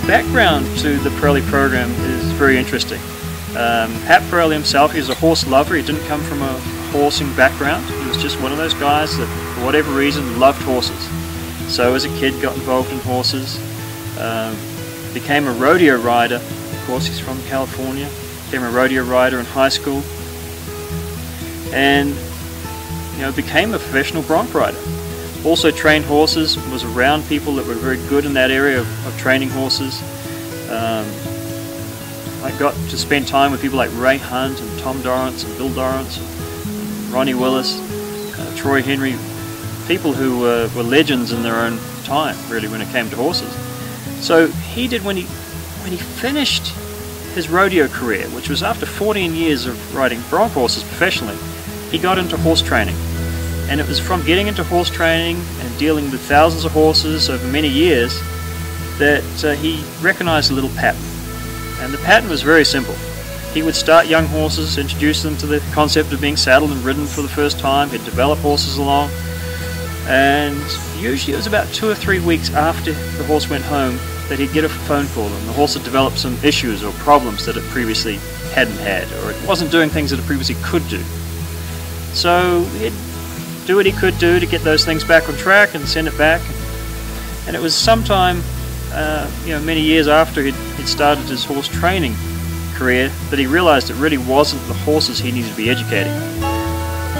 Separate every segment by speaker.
Speaker 1: background to the Parelli program is very interesting. Pat Parelli himself, he was a horse lover. He didn't come from a horsing background. He was just one of those guys that, for whatever reason, loved horses. So as a kid, got involved in horses, became a rodeo rider. Of course, he's from California. Became a rodeo rider in high school, and became a professional bronc rider. Also trained horses, was around people that were very good in that area of training horses. I got to spend time with people like Ray Hunt and Tom Dorrance and Bill Dorrance, and Ronnie Willis, Troy Henry, people who were legends in their own time, really, when it came to horses. So he did, when he finished his rodeo career, which was after 14 years of riding bronc horses professionally, he got into horse training. And it was from getting into horse training and dealing with thousands of horses over many years that he recognized a little pattern. And the pattern was very simple. He would start young horses, introduce them to the concept of being saddled and ridden for the first time. He'd develop horses along, and usually it was about 2 or 3 weeks after the horse went home that he'd get a phone call, and the horse had developed some issues or problems that it previously hadn't had, or it wasn't doing things that it previously could do. So he'd do what he could do to get those things back on track and send it back. And it was sometime, many years after he'd started his horse training career, that he realized it really wasn't the horses he needed to be educating.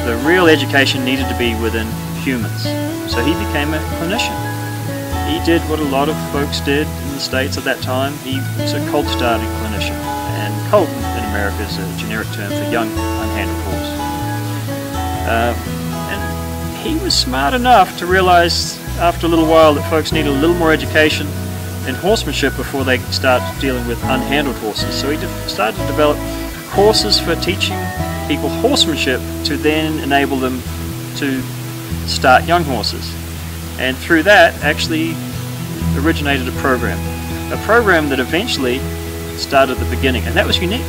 Speaker 1: The real education needed to be within humans. So he became a clinician. He did what a lot of folks did in the States at that time. He was a colt starting clinician, and colt in America is a generic term for young, unhandled horse. And he was smart enough to realize after a little while that folks needed a little more education in horsemanship before they could start dealing with unhandled horses. So he started to develop courses for teaching people horsemanship to then enable them to start young horses. And through that actually originated a program that eventually started at the beginning, and that was unique.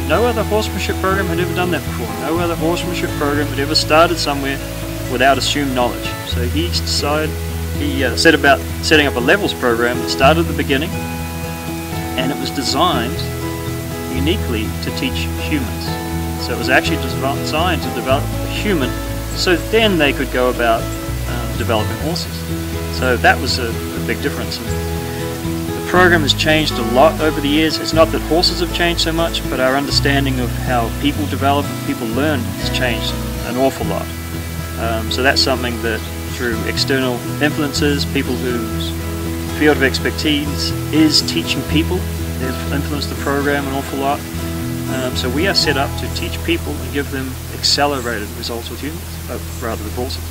Speaker 1: No other horsemanship program had ever done that before. No other horsemanship program had ever started somewhere without assumed knowledge. So he set about setting up a levels program that started at the beginning, and it was designed uniquely to teach humans. So it was actually designed to develop a human, so then they could go about developing horses. So that was a big difference. And the program has changed a lot over the years. It's not that horses have changed so much, but our understanding of how people develop and people learn has changed an awful lot. So that's something that through external influences, people whose field of expertise is teaching people, they've influenced the program an awful lot. So we are set up to teach people and give them accelerated results with humans, rather with horses.